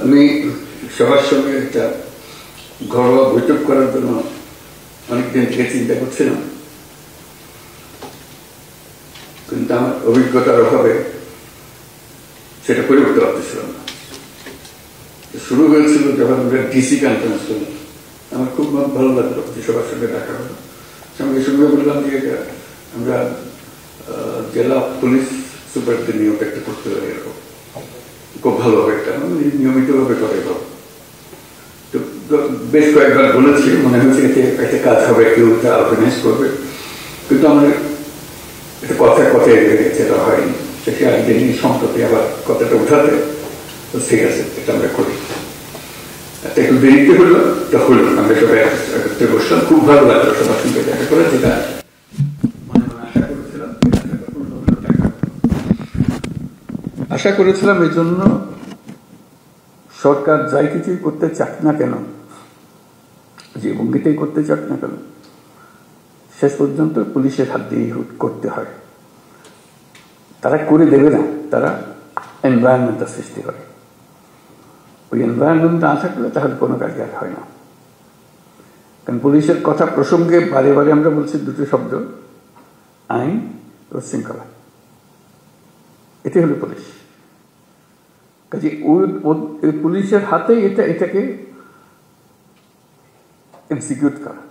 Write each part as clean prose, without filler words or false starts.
আমি সবার সঙ্গে একটা ঘরোয়া বৈঠক করার জন্য অনেকদিন থেকে চিন্তা করছিলাম, কিন্তু আমার অভিজ্ঞতার অভাবে সেটা করে উঠতে পারতেছিলাম না। শুরু হয়েছিল যখন আমরা ডিসি কনফারেন্স করলাম, আমার খুব ভালো লাগলো যে সবার সঙ্গে দেখা হলো। সঙ্গে সঙ্গে বললাম যে আমরা জেলা পুলিশ সুপারকে নিয়োগ একটা করতে পারি, এরকম খুব ভালো হবে, একটা নিয়মিতভাবে করে তো বেশ কয়েকবার বলেছি, মনে হচ্ছে একটা কাজ হবে, কেউ অর্গানাইজ করবে, কিন্তু আমার একটা কথায় সেটা হয়নি। সেটা একদিন সম্প্রতি আবার কথাটা উঠাতে, তো ঠিক আছে এটা আমরা করি। একটু দেরিতে হলো, তা হলো, আমরা সবাই একত্রে বসলাম, খুব ভালো লাগলো সবার সঙ্গে দেখা করে, যেটা আশা করেছিলাম। এই জন্য সরকার যাই কিছুই করতে চাক না কেন, যে ভঙ্গিতেই করতে চাক না কেন, শেষ পর্যন্ত পুলিশের হাত দিয়ে করতে হয়। তারা করে দেবে না, তারা এনভায়রনমেন্টটা সৃষ্টি করে। ওই এনভায়রনমেন্ট না থাকলে তাহলে কোনো কাজ আর হয় না। কারণ পুলিশের কথা প্রসঙ্গে বারে বারে আমরা বলছি দুটো শব্দ, আইন ও শৃঙ্খলা। এটাই হলো পুলিশ। কাজে ওই পুলিশের হাতে এটাকে এক্সিকিউট করা,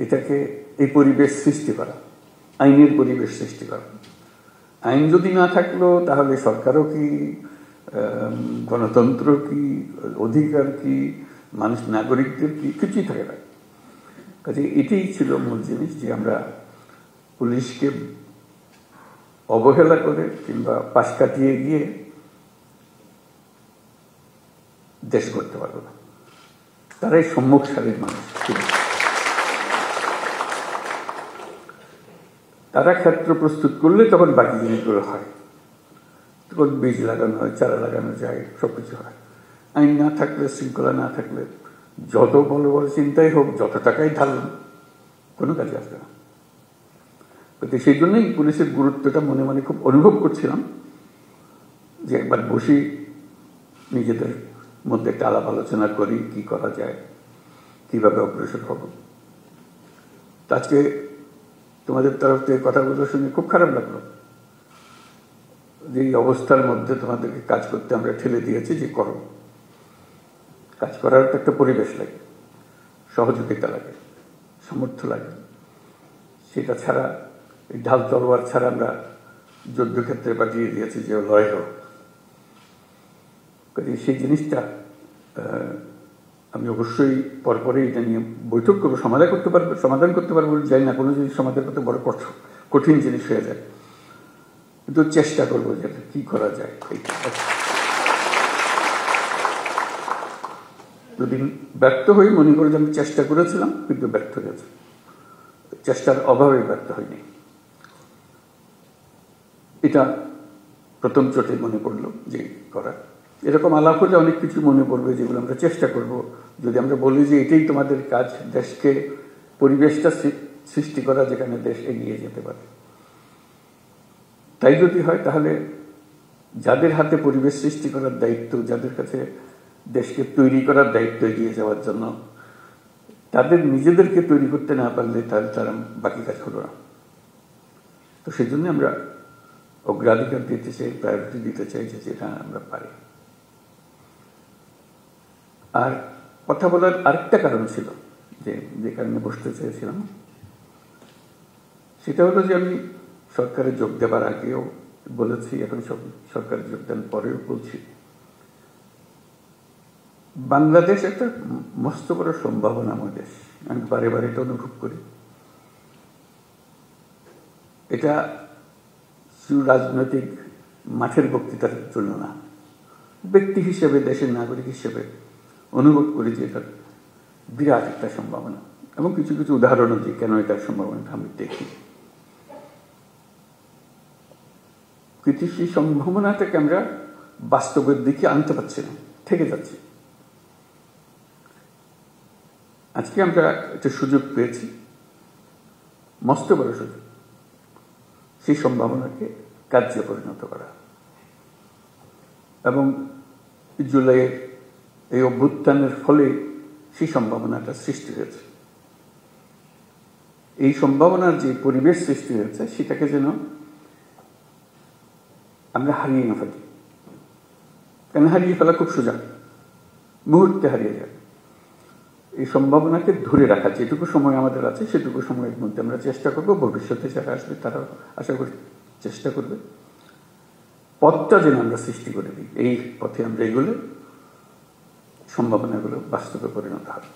এটাকে এই পরিবেশ সৃষ্টি করা, আইনের পরিবেশ সৃষ্টি করা। আইন যদি না থাকলো তাহলে সরকারও কি, গণতন্ত্র কি, অধিকার কি, মানুষ নাগরিকদের কি, কিছুই থাকে না। কাজে এটাই ছিল মূল জিনিস, যে আমরা পুলিশকে অবহেলা করে কিংবা পাশ কাটিয়ে গিয়ে দেশ করতে পারবো না। তারাই সম্মুখ সারির মানুষ ছিল। তারা ক্ষেত্র প্রস্তুত করলে তখন বাকি জিনিসগুলো হয়, তখন বীজ লাগানো হয়, চারা লাগানো যায়, সবকিছু হয়। আইন না থাকলে, শৃঙ্খলা না থাকলে যত বড় বড় চিন্তাই হোক, যত টাকাই ঢালুন, কোনো কাজে আসবে না। কিন্তু সেই জন্যই পুলিশের গুরুত্বটা মনে মনে খুব অনুভব করছিলাম, যে একবার বসি, নিজেদের মধ্যে একটা আলাপ আলোচনা করি, কি করা যায়, কিভাবে অগ্রসর হব। আজকে তোমাদের তরফ থেকে কথাগুলো শুনে খুব খারাপ লাগলো, যে এই অবস্থার মধ্যে তোমাদেরকে কাজ করতে আমরা ঠেলে দিয়েছি, যে করো। কাজ করার একটা পরিবেশ লাগে, সহযোগিতা লাগে, সামর্থ্য লাগে। সেটা ছাড়া, এই ঢাল তলোয়ার ছাড়া আমরা যুদ্ধক্ষেত্রে পাঠিয়ে দিয়েছি যে লড়াই হোক। সেই জিনিসটা আমি অবশ্যই পরপরই এটা নিয়ে বৈঠক করবো, সমাধান করতে পারবো যাই না, কোনো জিনিস সমাধান করতে বড় কঠিন জিনিস হয়ে যায়, কিন্তু চেষ্টা করবো যে কি করা যায়। যদি ব্যর্থ হই, মনে করি যে আমি চেষ্টা করেছিলাম কিন্তু ব্যর্থ হয়েছে, চেষ্টার অভাবে ব্যর্থ হয়নি। এটা প্রথম চোটে মনে পড়লো যে করা। এরকম আলাপ হলে অনেক কিছু মনে পড়বে, যেগুলো আমরা চেষ্টা করব। যদি আমরা বলি যে এটাই তোমাদের কাজ, দেশকে পরিবেশটা সৃষ্টি করা যেখানে দেশ এগিয়ে যেতে পারে, তাই যদি হয়, তাহলে যাদের হাতে পরিবেশ সৃষ্টি করার দায়িত্ব, যাদের কাছে দেশকে তৈরি করার দায়িত্ব এগিয়ে যাওয়ার জন্য, তাদের নিজেদেরকে তৈরি করতে না পারলে তাহলে তারা বাকি কাজ হলো না। তো সেই জন্য আমরা অগ্রাধিকার দিতে চাই, প্রায়োরিটি দিতে চাই যে যেটা আমরা পারি। আর কথা বলার আরেকটা কারণ ছিল, যে কারণে বসতে চেয়েছিলাম, সেটা হলো যে আমি সরকারে যোগ দেবার আগেও বলেছি, এখন সরকারে যোগদান পরেও বলছি, বাংলাদেশ একটা মস্ত বড় সম্ভাবনাময় দেশ। আমি বারে বারে এটা অনুভব করি। এটা রাজনৈতিক মাঠের বক্তৃতার জন্য না, ব্যক্তি হিসেবে, দেশের নাগরিক হিসেবে অনুভব করি যে এটা বিরাট একটা সম্ভাবনা, এবং কিছু কিছু উদাহরণও দিই কেন এটার সম্ভাবনাটা আমি দেখি। কিন্তু সেই সম্ভাবনাটাকে আমরা বাস্তবের দিকে আনতে পারছি না, থেকে যাচ্ছি। আজকে আমরা একটা সুযোগ পেয়েছি, মস্ত বড় সুযোগ, সেই সম্ভাবনাকে কার্যে পরিণত করা। এবং জুলাইয়ের এই অভ্যুত্থানের ফলে সেই সম্ভাবনাটা সৃষ্টি হয়েছে। এই সম্ভাবনার যে পরিবেশ সৃষ্টি হয়েছে সেটাকে যেন আমরা হারিয়ে না ফেলি। কেন হারিয়ে ফেলা খুব সোজা, মুহূর্তে হারিয়ে যায়। এই সম্ভাবনাকে ধরে রাখা, যেটুকু সময় আমাদের আছে সেটুকু সময়ের মধ্যে আমরা চেষ্টা করব, ভবিষ্যতে যারা আসবে তারা আশা করি চেষ্টা করবে, পথটা যেন আমরা সৃষ্টি করে দিই। এই পথে আমরা এগুলো সম্ভাবনাগুলো বাস্তবে পরিণত হবে।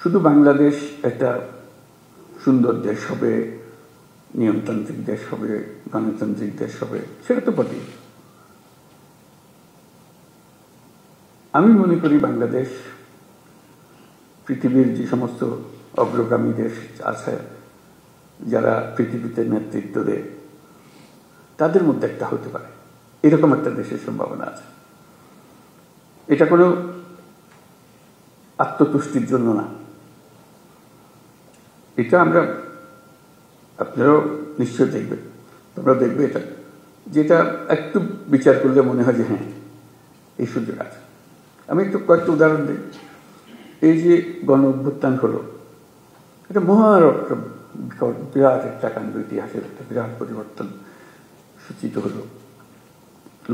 শুধু বাংলাদেশ একটা সুন্দর দেশ হবে, নিয়মতান্ত্রিক দেশ হবে, গণতান্ত্রিক দেশ হবে, সেটা তো বটেই। আমি মনে করি বাংলাদেশ পৃথিবীর যে সমস্ত অগ্রগামী দেশ আছে যারা পৃথিবীতে নেতৃত্ব দেয় তাদের মধ্যে একটা হতে পারে, এরকম একটা দেশের সম্ভাবনা আছে। এটা কোনো আত্মতুষ্টির জন্য না, এটা আমরা, আপনারাও নিশ্চয় দেখবেন, তোমরা দেখবে এটা, যেটা একটু বিচার করলে মনে হয় যে হ্যাঁ এই সুযোগ আছে। আমি একটু কয়েকটা উদাহরণ দিই। এই যে গণ অভ্যুত্থান হলো, এটা বিরাট একটা কাণ্ড, ইতিহাসের একটা বিরাট পরিবর্তন সূচিত হলো।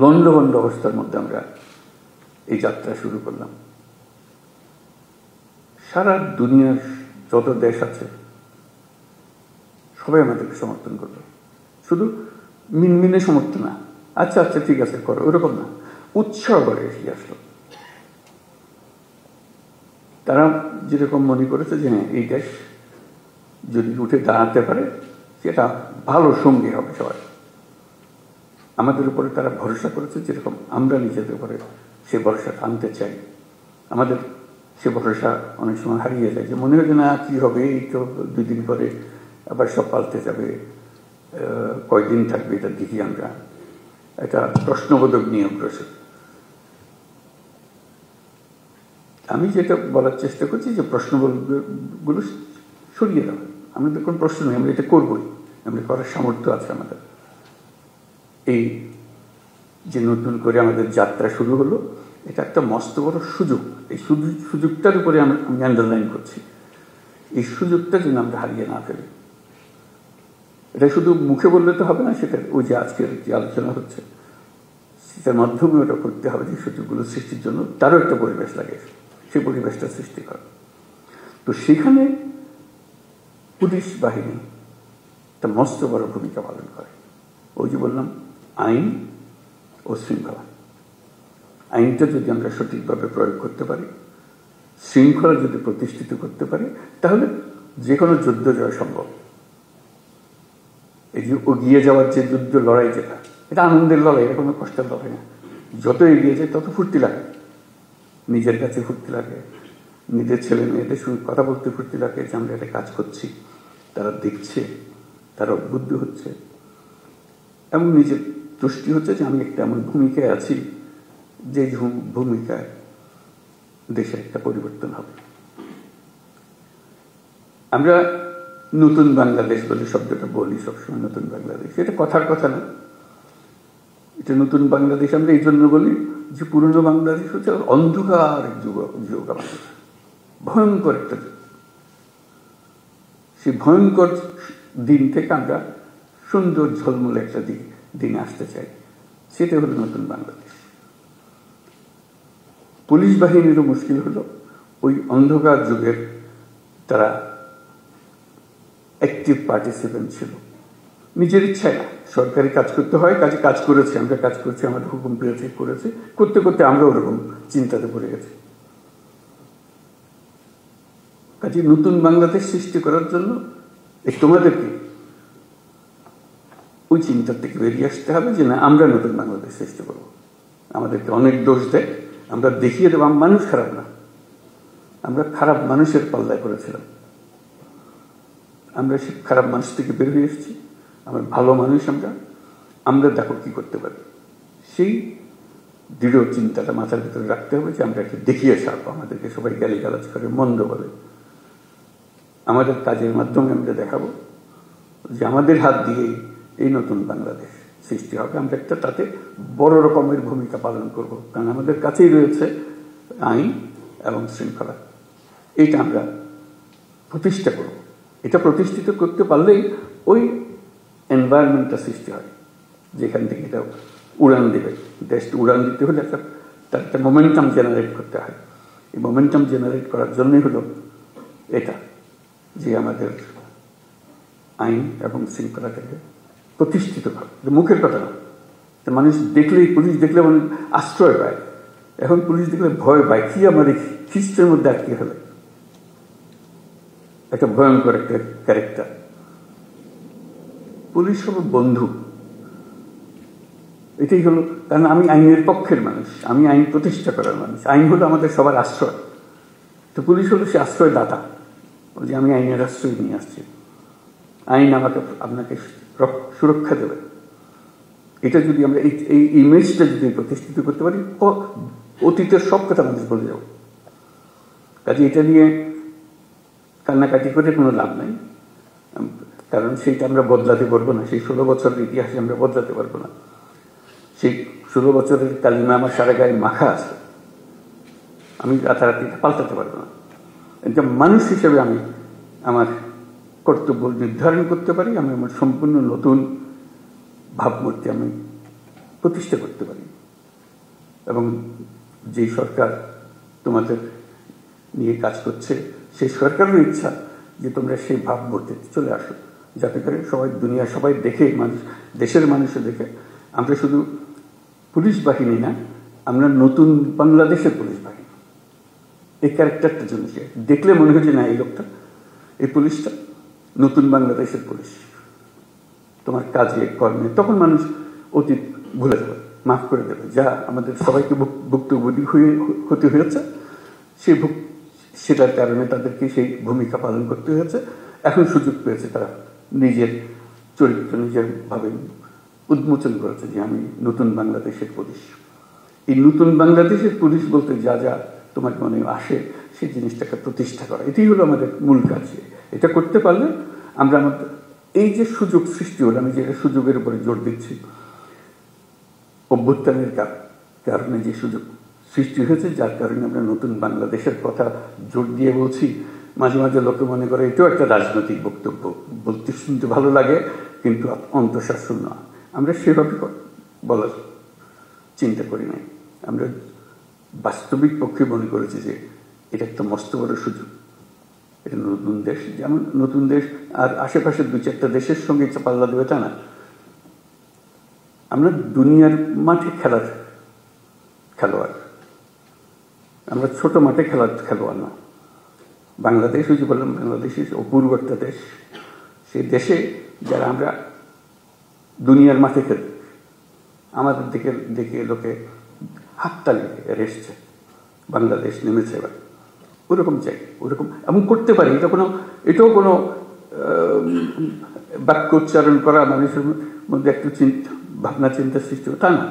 লন্ডভন্ড অবস্থার মধ্যে আমরা এই যাত্রা শুরু করলাম। সারা দুনিয়ার যত দেশ আছে সবাই আমাদেরকে সমর্থন করলো। শুধু মিনমিনে সমর্থন না, আচ্ছা আচ্ছা ঠিক আছে করো, ওরকম না, উৎসাহ করে এগিয়ে আসলো। তারা যেরকম মনে করেছে যে হ্যাঁ এই দেশ যদি উঠে দাঁড়াতে পারে সেটা ভালো সঙ্গী হবে সবাই। আমাদের উপরে তারা ভরসা করেছে, যেরকম আমরা নিজেদের উপরে সে ভরসা আনতে চাই। আমাদের সে ভরসা অনেক সময় হারিয়ে যায়, যে মনে হয় যে না কি হবে, এই তো 2 দিন পরে আবার সব পাল্টে যাবে, কয়দিন থাকবে এটা দেখি আমরা। একটা প্রশ্নবোধক নিয়ে অগ্রসর। আমি যেটা বলার চেষ্টা করছি যে প্রশ্নগুলো সরিয়ে দেওয়া, আমাদের কোনো প্রশ্ন নেই, আমরা এটা করবোই, আমরা করার সামর্থ্য আছে আমাদের। এই যে নতুন করে আমাদের যাত্রা শুরু হলো, এটা একটা মস্ত বড় সুযোগ। এই সুযোগটার উপরে আমি আন্ডারলাইন করছি, এই সুযোগটা যেন আমরা হারিয়ে না ফেলি। এটা শুধু মুখে বললে তো হবে না, সেটা ওই যে আজকের যে আলোচনা হচ্ছে সেটার মাধ্যমে ওটা করতে হবে, যে সুযোগগুলো সৃষ্টির জন্য তারও একটা পরিবেশ লাগে, সেই পরিবেশটা সৃষ্টি করে। তো সেখানে পুলিশ বাহিনী একটা মস্ত বড় ভূমিকা পালন করে। ওই যে বললাম আইন ও শৃঙ্খলা, আইনটা যদি আমরা সঠিকভাবে প্রয়োগ করতে পারি, শৃঙ্খলা যদি প্রতিষ্ঠিত করতে পারি, তাহলে যে কোনো যুদ্ধ জয় সম্ভব। এই যে এগিয়ে যাওয়ার যে যুদ্ধ লড়াই, যেটা এটা আনন্দের লড়াই, এটা কোনো কষ্টের লড়াই না। যত এগিয়ে যায় তত ফুর্তি লাগে, নিজের কাছে ফুর্তি লাগে, নিজের ছেলে মেয়েদের সঙ্গে কথা বলতে ফুর্তি লাগে যে আমরা একটা কাজ করছি, তারা দেখছে, তারা উদ্বুদ্ধ হচ্ছে, এবং নিজের তুষ্টি হচ্ছে যে আমি একটা এমন ভূমিকায় আছি যে ভূমিকায় দেশের একটা পরিবর্তন হবে। আমরা নতুন বাংলাদেশ বলে শব্দটা বলি সবসময়, নতুন বাংলাদেশ, এটা কথার কথা না। এটা নতুন বাংলাদেশ আমরা এই জন্য বলি যে পুরনো বাংলাদেশ হচ্ছে অন্ধকার যুগ, আমাদের ভয়ঙ্কর একটা যুগ। সেই ভয়ঙ্কর দিন থেকে আমরা সুন্দর ঝলমলে একটা দিনে আসতে চাই, সেটা হলো নতুন বাংলাদেশ। পুলিশ বাহিনীরও মুশকিল হলো ওই অন্ধকার যুগের তারা অ্যাক্টিভ পার্টিসিপেন্ট ছিল, নিজের ইচ্ছায় না, সরকারি কাজ করতে হয়, কাজে কাজ করেছে, আমরা কাজ করছি, আমাদের হুকুম পেয়েছে, করেছে, করতে করতে আমরা ওরকম চিন্তাতে পড়ে গেছি। কাজে নতুন বাংলাদেশ সৃষ্টি করার জন্য তোমাদেরকে ওই চিন্তার থেকে বেরিয়ে আসতে হবে যে না, আমরা নতুন বাংলাদেশ সৃষ্টি করব। আমাদেরকে অনেক দোষ দেয়, আমরা দেখিয়ে দেবো মানুষ খারাপ না, আমরা খারাপ মানুষের পাল্লায় পড়েছিলাম, আমরা সে খারাপ মানুষ থেকে বের হয়ে এসেছি, আমরা ভালো মানুষ, আমরা দেখো কি করতে পারি। সেই দৃঢ় চিন্তাটা মাথার ভিতরে রাখতে হবে যে আমরা একটা দেখিয়ে ছাড়বো। আমাদেরকে সবাই গালিগালাজ করে, মন্দ বলে, আমাদের কাজের মাধ্যমে আমরা দেখাবো যে আমাদের হাত দিয়েই এই নতুন বাংলাদেশ সৃষ্টি হবে। আমরা একটা তাতে বড় রকমের ভূমিকা পালন করব, কারণ আমাদের কাছেই রয়েছে আইন এবং শৃঙ্খলা। এইটা আমরা প্রতিষ্ঠা করব। এটা প্রতিষ্ঠিত করতে পারলেই ওই এনভায়রনমেন্টটা সৃষ্টি হয় যেখান থেকে এটা উড়ান দেবে। দেশটা উড়ান দিতে হলে তার একটা মোমেন্টাম জেনারেট করতে হয়। এই মোমেন্টাম জেনারেট করার জন্যই হলো এটা, যে আমাদের আইন এবং শৃঙ্খলাটাকে প্রতিষ্ঠিত করা। মুখের কথা না, মানুষ দেখলেই, পুলিশ দেখলে মানুষ আশ্রয় পায়। এখন পুলিশ দেখলে ভয় পায়, কি আমার খ্রিস্টের মধ্যে আটকে ফেলে, একটা ভয়ঙ্কর একটা ক্যারেক্টার। পুলিশ হলো বন্ধু, এটাই হলো। কারণ আমি আইনের পক্ষের মানুষ, আমি আইন প্রতিষ্ঠা করার মানুষ। আইন হলো আমাদের সবার আশ্রয়, তো পুলিশ হলো সে আশ্রয় দাতা, যে আমি আইনের আশ্রয় নিয়ে আসছি, আইন আমাকে আপনাকে সুরক্ষা দেবে। এটা যদি আমরা এই ইমেজটা যদি প্রতিষ্ঠিত করতে পারি, অতীতের সব কথা মানুষ বলে যাব। কাজে এটা নিয়ে কান্নাকাটি করে কোনো লাভ নাই, কারণ সেইটা আমরা বদলাতে পারবো না। সেই 16 বছরের ইতিহাসে আমরা বদলাতে পারবো না। সেই 16 বছরের কালিমা আমার সারা গায়ে মাখা আছে, আমি রাতারাতি পাল্টাতে পারবো না। এটা মানুষ হিসেবে আমি আমার কর্তব্য নির্ধারণ করতে পারি, আমি আমার সম্পূর্ণ নতুন ভাবমূর্তি আমি প্রতিষ্ঠা করতে পারি। এবং যেই সরকার তোমাদের নিয়ে কাজ করছে, সেই সরকারের ইচ্ছা যে তোমরা সেই ভাবমূর্তিতে চলে আসো, যাতে করে সবাই, দুনিয়া সবাই দেখে, মানুষ, দেশের মানুষও দেখে আমরা শুধু পুলিশ বাহিনী না, আমরা নতুন বাংলাদেশের পুলিশ বাহিনী। এই ক্যারেক্টারটা জন্য দেখলে মনে হয় যে না, এই লোকটা, এই পুলিশটা নতুন বাংলাদেশের পুলিশ। তোমার কাজে কর্মে তখন মানুষ অতীত ভুলে যাবে, মাফ করে দেবে, যা আমাদের সবাইকে ভুক্তভোগী হতে হয়েছে, সেটার কারণে তাদেরকে সেই ভূমিকা পালন করতে হয়েছে। এখন সুযোগ পেয়েছে, তারা নিজের চরিত্র নিজের ভাবে উন্মোচন করেছে যে আমি নতুন বাংলাদেশের পুলিশ। এই নতুন বাংলাদেশের পুলিশ বলতে যা যা তোমার মনে আসে, সেই জিনিসটাকে প্রতিষ্ঠা করা, এটাই হলো আমাদের মূল কাজ। এটা করতে পারলে আমরা আমাদের এই যে সুযোগ সৃষ্টি হলো, আমি যে সুযোগের উপরে জোর দিচ্ছি, অভ্যুত্থানের কারণে যে সুযোগ সৃষ্টি হয়েছে, যার কারণে আমরা নতুন বাংলাদেশের কথা জোর দিয়ে বলছি। মাঝে মাঝে লোকে মনে করে এটাও একটা রাজনৈতিক বক্তব্য, বলতে শুনতে ভালো লাগে কিন্তু অন্তঃশাসন নয়। আমরা সেভাবে বলার চিন্তা করি নাই, আমরা বাস্তবিক পক্ষে মনে করেছি যে এটা একটা মস্ত বড় সুযোগ। এটা নতুন দেশ, যেমন নতুন দেশ আর আশেপাশের 2-4টা দেশের সঙ্গে পাল্লা দেবে তা না। আমরা দুনিয়ার মাঠে খেলোয়াড়, আমরা ছোট মাঠে খেলোয়াড় না। বাংলাদেশ, ওই যে বললাম, বাংলাদেশ অপূর্ব একটা দেশ। সেই দেশে যারা আমরা দুনিয়ার মাঠে খেলি, আমাদের দেখে লোকে হাততালি এসছে, বাংলাদেশ নেমেছে এবার। ওরকম চাই, ওরকম এমন করতে পারি। এটাও কোনো বাক্য উচ্চারণ করা মানুষের মধ্যে একটু ভাবনা চিন্তা সৃষ্টি, তা না।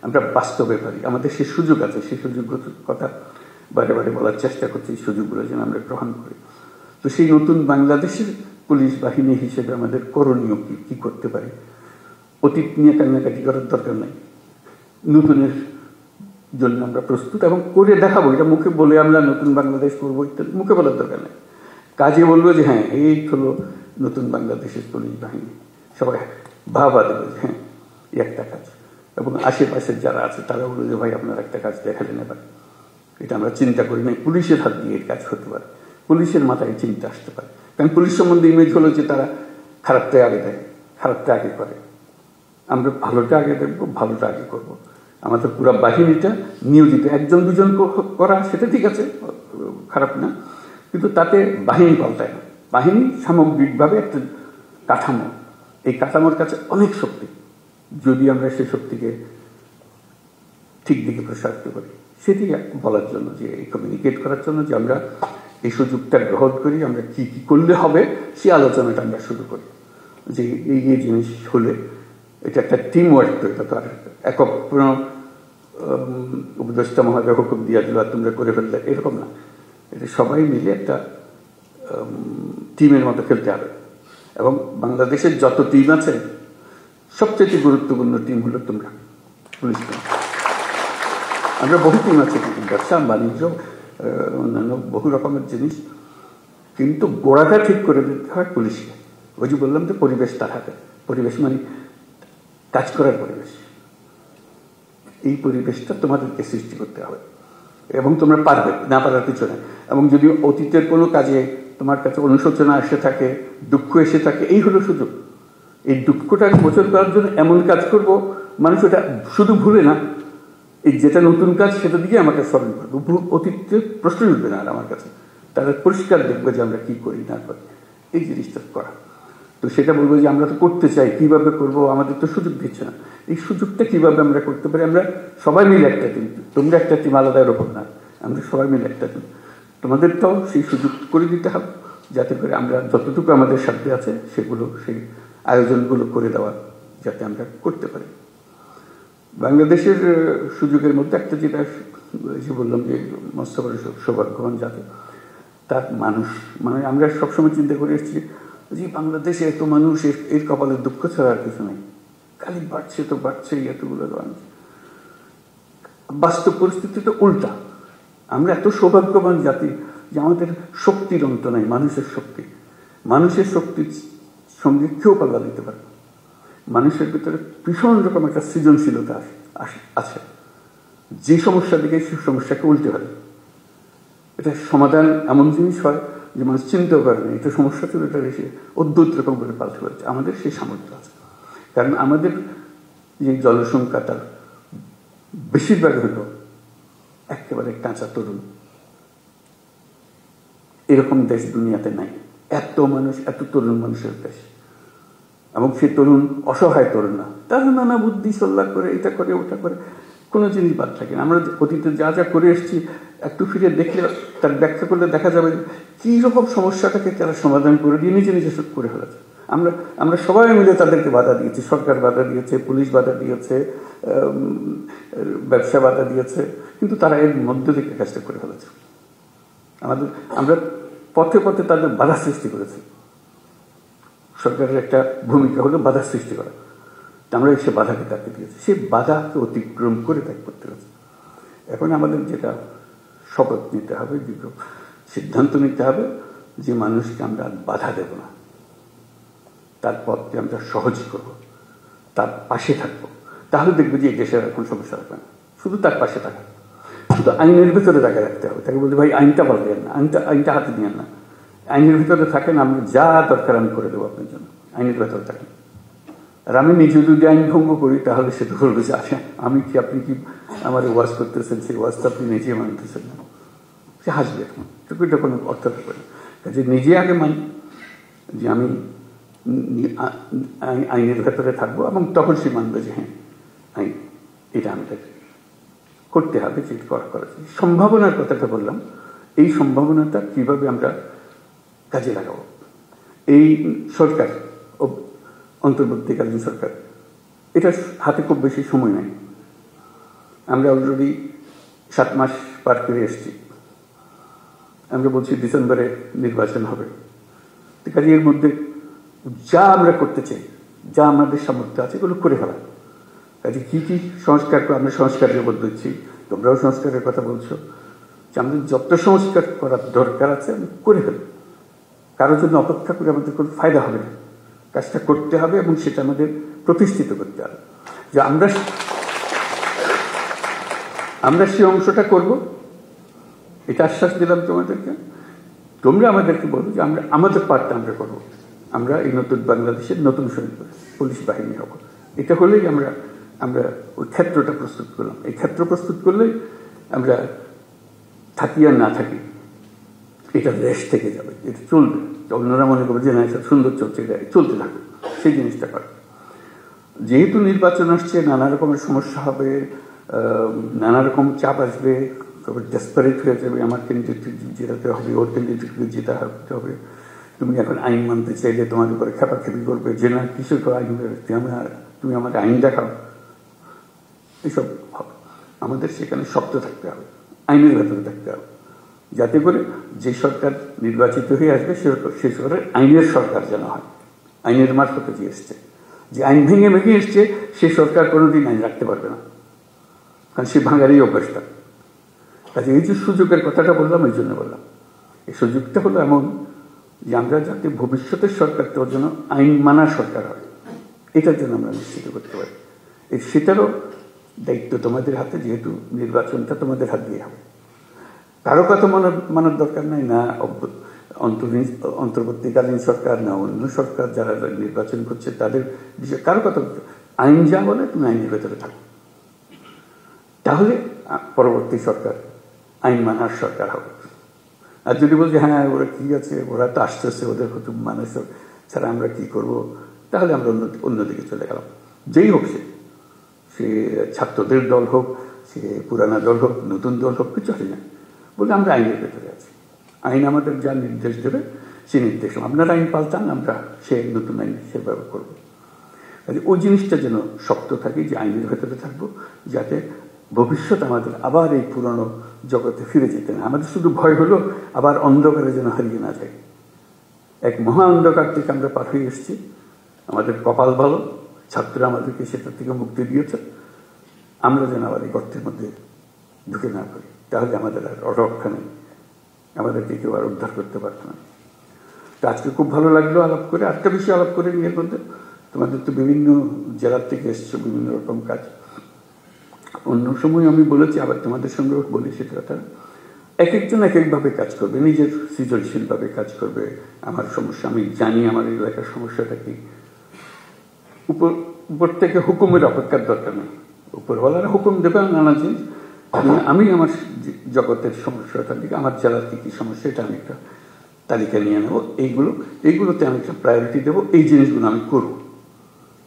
আমরা বাস্তবে পারি, আমাদের সেই সুযোগ আছে। সেই সুযোগের কথা বারে বারে বলার চেষ্টা করছি, এই সুযোগগুলো যেন আমরা গ্রহণ করি। তো সেই নতুন বাংলাদেশের পুলিশ বাহিনী হিসেবে আমাদের করণীয় কি করতে পারি? অতীত নিয়ে কান্নাকাটি করার দরকার নাই, নতুনের জন্য আমরা প্রস্তুত এবং করে দেখাবো। এটা মুখে বলে আমরা নতুন বাংলাদেশ করবো ইত্যাদি মুখে বলার দরকার নেই, কাজে বলবো যে হ্যাঁ, এই হলো নতুন বাংলাদেশের পুলিশ বাহিনী। সবাই ভাবা দেবে যে হ্যাঁ, এই একটা কাজ। এবং আশেপাশের যারা আছে তারা বললো যে ভাই, আপনার একটা কাজ দেখালেন এবার। এটা আমরা চিন্তা করি নাই, পুলিশের হাত দিয়ে এই কাজ হতে পারে, পুলিশের মাথায় চিন্তা আসতে পারে। কারণ পুলিশ সম্বন্ধে ইমেজ হলো যে তারা খারাপটা আগে দেয়, খারাপটা আগে করে। আমরা ভালোটা আগে দেখবো, ভালোটা আগে করবো। আমাদের পুরো বাহিনীটা নিয়োজিত, 1-2 করা, সেটা ঠিক আছে, খারাপ না, কিন্তু তাতে বাহিনী পাল্টায় না। বাহিনী সামগ্রিকভাবে একটা কাঠামো, এই কাঠামোর কাছে অনেক শক্তি, যদি আমরা সেই শক্তিকে ঠিক দিকে প্রসারিত করি। সেটি বলার জন্য, যে এই কমিউনিকেট করার জন্য, যে আমরা এই সুযোগটা গ্রহণ করি, আমরা কি কি করলে হবে সেই আলোচনাটা আমরা শুরু করি। যে এই জিনিস হলে এটা একটা টিম ওয়ার্ক, তো এটা তো আর একক কোনো উপদেষ্টা মহোদয় হুকুম দিয়া দিল আর তোমরা করে ফেললে, এরকম না। এটা সবাই মিলে একটা টিমের মতো খেলতে হবে। এবং বাংলাদেশের যত টিম আছে সবচেয়ে গুরুত্বপূর্ণ টিম হলো তোমরা, পুলিশ টিম। আমরা বহু টিম আছে, ব্যবসা বাণিজ্য অন্যান্য বহু রকমের জিনিস, কিন্তু গোড়াটা ঠিক করে দিতে হয় পুলিশকে। ওই যে বললাম যে পরিবেশ তার হাতে, পরিবেশ মানে কাজ করার পরিবেশ। এই পরিবেশটা তোমাদেরকে সৃষ্টি করতে হবে এবং তোমরা পারবে, না পারার কিছু নেই। এবং যদি অতীতের কোনো কাজে তোমার কাছে অনুশোচনা এসে থাকে, দুঃখ এসে থাকে, এই হলো সুযোগ। এই দুঃখটাকে মোচন করার জন্য এমন কাজ করব, মানুষ ওটা শুধু ভুলে না, এই যেটা নতুন কাজ সেটা দিকে আমাকে স্মরণ করবো। অতীতের প্রশ্ন উঠবে না আর আমার কাছে, তারা পরিষ্কার দেখবে যে আমরা কি করি না করি, এই জিনিসটা করা। তো সেটা বলবো যে আমরা তো করতে চাই, কিভাবে করব, আমাদের তো সুযোগ দিচ্ছে না। এই সুযোগটা কিভাবে আমরা করতে পারি? আমরা সবাই মিলে একটা টিম, তোমরা একটা টিম আলাদা এরকম না, আমরা সবাই মিলে একটা টিম। তোমাদেরটাও সেই সুযোগ করে দিতে হবে, যাতে করে আমরা যতটুকু আমাদের সাথে আছে সেগুলো, সেই আয়োজনগুলো করে দেওয়া যাতে আমরা করতে পারি। বাংলাদেশের সুযোগের মধ্যে একটা যেটা যে বললাম যে মস্ত বড় সৌভাগ্যবান জাতি, তার মানুষ, মানে আমরা সবসময় চিন্তা করে এসেছি যে বাংলাদেশে এত মানুষ, এর কপালের দুঃখ ছাড়া আর কিছু নেই, খালি বাড়ছে তো বাড়ছেই এতগুলো মানুষ। বাস্তব পরিস্থিতি তো উল্টা। আমরা এত সৌভাগ্যবান জাতি যে আমাদের শক্তির অন্ত নাই, মানুষের শক্তি। মানুষের শক্তির সঙ্গে কেউ পাল্লা দিতে পারে। মানুষের ভিতরে ভীষণ রকম একটা সৃজনশীলতা আছে, যে সমস্যা দিকে সেই সমস্যাকে উল্টে ফেলে। এটা সমাধান এমন জিনিস হয় যে মানুষ চিন্তাও করে না, এটা সমস্যা ছিল, এটা এসে অদ্ভুত রকম করে পাল্টে ফেলেছে। আমাদের সেই সামর্থ্য আছে, কারণ আমাদের যে জনসংখ্যা তার বেশিরভাগ হলো একেবারে কাঁচা তরুণ। এরকম দেশ দুনিয়াতে নাই, এত মানুষ, এত তরুণ মানুষের দেশ। এবং সে তরুণ অসহায় তরুণ না, তারা নানা বুদ্ধি সল্লা করে, এটা করে ওটা করে, কোনো জিনিস বাদ থাকে না। আমরা অতীতে যা যা করে এসেছি একটু ফিরে দেখলে, তার ব্যাখ্যা করলে দেখা যাবে কি রকম সমস্যাটাকে তারা সমাধান করে দিয়ে নিজে নিজে সব করে ফেলেছে। আমরা সবাই মিলে তাদেরকে বাধা দিয়েছি, সরকার বাধা দিয়েছে, পুলিশ বাধা দিয়েছে, ব্যবসা বাধা দিয়েছে, কিন্তু তারা এর মধ্য থেকে কাজটা করে ফেলেছে। আমরা পথে পথে তাদের বাধা সৃষ্টি করেছি। সরকারের একটা ভূমিকা হলো বাধা সৃষ্টি করা, আমরা সে বাধাকে তাকে দিয়েছি, সে বাধাকে অতিক্রম করে তাকে করতে হয়েছে। এখন আমাদের যেটা শপথ নিতে হবে, সিদ্ধান্ত নিতে হবে যে মানুষকে আমরা বাধা দেব না, তার পথকে আমরা সহজ করব, তার পাশে থাকবো। তাহলে দেখবে যে এই দেশের এখন সমস্যা থাকবে না। শুধু তার পাশে থাকা, শুধু আইনের ভিতরে তাকে রাখতে হবে। তাকে বলতে ভাই আইনটা বলবেন না, আইনটা হাতে নিয়েন না, আইনের ভিতরে থাকেন, আমি যা দরকার আমি করে দেবো আপনার জন্য, আইনের ভেতরে থাকেন। আর আমি নিজে যদি আইন ভঙ্গ করি তাহলে সেটা বলবে যে আচ্ছা আমি কি, আপনি কি আমার ওয়াজ করতেছেন, সেই ওয়াজটা আপনি নিজে মানতেছেন না, সে হাসবে। এখন এটা কোনো অর্থ থাকবে না। কাজে নিজে আগে মানি যে আমি আইনের ভেতরে থাকবো, এবং তখন সে মানবে যে হ্যাঁ আইন এটা আমাদের করতে হবে, যেটা করা। সম্ভাবনার কথাটা বললাম, এই সম্ভাবনাটা কিভাবে আমরা কাজে লাগাবো। এই সরকার, অন্তর্বর্তীকালীন সরকার, এটা হাতে খুব বেশি সময় নাই। আমরা অলরেডি 7 মাস পার করে এসেছি। আমরা বলছি ডিসেম্বরে নির্বাচন হবে। কাজে এর মধ্যে যা আমরা করতে চাই, যা আমাদের সামর্থ্য আছে এগুলো করে ফেলা। কাজে কি কি সংস্কার, আমরা সংস্কারের উপর দিচ্ছি, তোমরাও সংস্কারের কথা বলছো, যে আমাদের যত সংস্কার করার দরকার আছে আমি করে ফেলি। কারোর জন্য অপেক্ষা করে আমাদের কোনো ফায়দা হবে না, কাজটা করতে হবে এবং সেটা আমাদের প্রতিষ্ঠিত করতে হবে। যে আমরা সেই অংশটা করব, এটা আশ্বাস দিলাম তোমাদেরকে। তোমরা আমাদেরকে বলবো যে আমরা আমাদের পার্টটা আমরা করবো। আমরা এই নতুন বাংলাদেশের নতুন সৈনিক পুলিশ বাহিনী হব। এটা হলেই আমরা ওই ক্ষেত্রটা প্রস্তুত করলাম। এই ক্ষেত্র প্রস্তুত করলেই আমরা থাকি আর না থাকি, এটা দেশ থেকে যাবে, এটা চলবে। অন্যরা মনে করবে যে না এটা সুন্দর চলছে, এটা চলতে থাকবে, সেই জিনিসটা করে। যেহেতু নির্বাচন আসছে, নানা রকমের সমস্যা হবে, নানা রকম চাপ আসবে, তবে ডেসপারেট হয়ে যাবে, আমার ক্যান্ডিডেট জেতাতে হবে, ওর ক্যান্ডিডেটকে জেতাতে হবে। তুমি এখন আইন মানতে চাইলে তোমার উপরে খেপাখেপি করবে যে না কিছু তো আইন, তুমি আমাকে আইন দেখাও, এসব হবে। আমাদের সেখানে শক্ত থাকতে হবে, আইনের ভেতরে থাকতে হবে, যাতে করে যে সরকার নির্বাচিত হয়ে আসবে সে সরকার আইনের সরকার যেন হয়, আইনের মারফতে যে এসছে, যে আইন ভেঙে ভেঙে এসছে সে সরকার কোনোদিন আইন রাখতে পারবে না, কারণ সে ভাঙারই অভ্যাসটা। কাজে এই যে সুযোগের কথাটা বললাম, এই জন্য বললাম এই সুযোগটা হলো এমন যে আমরা যাতে ভবিষ্যতের সরকারটা যেন আইন মানার সরকার হয়, এটার জন্য আমরা নিশ্চিত করতে পারি। সেটারও দায়িত্ব তোমাদের হাতে, যেহেতু নির্বাচনটা তোমাদের হাত দিয়ে হবে। কারো কথা মানার দরকার নাই, না অন্তর্বর্তীকালীন সরকার, না অন্য সরকার যারা নির্বাচন করছে তাদের বিষয়ে কারো কথা। আইন যা বলে তুমি আইনের ভেতরে থাকো, তাহলে পরবর্তী সরকার আইন মানার সরকার হবে। আর যদি বলছি হ্যাঁ ওরা কি আছে, ওরা তো আসতেছে, ওদের কুটুম মানুষ ছাড়া আমরা কি করব, তাহলে আমরা অন্যদিকে চলে গেলাম। যেই হোক সে ছাত্রদের দল হোক, সে পুরানা দল হোক, নতুন দল হোক, কিছু হয় না, বলে আমরা আইনের ভেতরে আছি। আইন আমাদের যা নির্দেশ দেবে সে নির্দেশ, আপনারা আইন পাল্টান, আমরা সে নতুন আইন সেভাবে করব। ওই জিনিসটা যেন শক্ত থাকে, যে আইনের ভেতরে থাকবো, যাতে ভবিষ্যৎ আমাদের আবার এই পুরনো জগতে ফিরে যেতে না। আমাদের শুধু ভয় হলো আবার অন্ধকারে যেন হারিয়ে না যায়। এক মহা অন্ধকার থেকে আমরা পার হয়ে এসেছি, আমাদের কপাল ভালো, ছাত্ররা আমাদেরকে সেটা থেকে মুক্তি দিয়েছে। আমরা যেন আবার এই গর্তের মধ্যে ঢুকে না পারি, তাহলে আমাদের আর রক্ষা নেই, আমাদেরকে কেউ আর উদ্ধার করতে পারত না। তো আজকে খুব ভালো লাগলো আলাপ করে, আরেকটা বেশি আলাপ করে নিয়ে মধ্যে। তোমাদের তো বিভিন্ন জেলার থেকে এসছো, বিভিন্ন রকম কাজ। অন্য সময় আমি বলেছি, আবার তোমাদের সঙ্গেও বলি সেটা কথা, এক একজন এক একভাবে কাজ করবে, নিজের সৃজনশীলভাবে কাজ করবে। আমার সমস্যা আমি জানি, আমার এলাকার সমস্যাটা কি। উপর থেকে হুকুমের অপেক্ষার দরকার নেই, উপরওয়ালারা হুকুম দেবে নানা জিনিস। আমি আমার জগতের সমস্যাটার দিকে, আমার জেলার কি কি সমস্যা, এটা আমি একটা তালিকা নিয়ে নেবো। এইগুলোতে আমি একটা প্রায়োরিটি দেবো, এই জিনিসগুলো আমি করবো।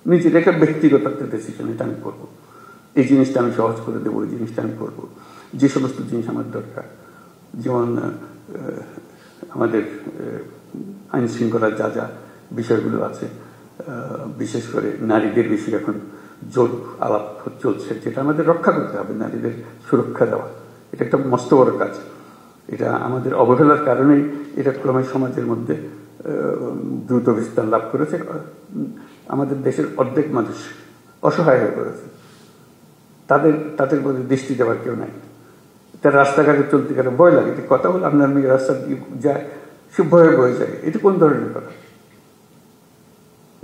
নিজের একটা ব্যক্তিগত একটা ডিসিশন, এটা আমি করবো। এই জিনিসটা আমি সহজ করে দেবো, এই জিনিসটা আমি করবো। যে সমস্ত জিনিস আমার দরকার, যেমন আমাদের আইন শৃঙ্খলার যা যা বিষয়গুলো আছে, বিশেষ করে নারীদের বিষয়ে এখন জোর আলাপ চলছে, যেটা আমাদের রক্ষা করতে হবে, নারীদের সুরক্ষা দেওয়া। এটা একটা মস্ত বড় কাজ। এটা আমাদের অবহেলার কারণেই এটা ক্রমে সমাজের মধ্যে দ্রুত বিস্তার লাভ করেছে। আমাদের দেশের অর্ধেক মানুষ অসহায় হয়ে পড়েছে, তাদের প্রতি দৃষ্টি দেওয়ার কেউ নাই। তার রাস্তাঘাটে চলতে গেলে ভয় লাগে। কথা বলে আপনার মেয়ে রাস্তা দিয়ে যায়, সে ভয়ে বয়ে যায়। এটা কোন ধরনের কথা?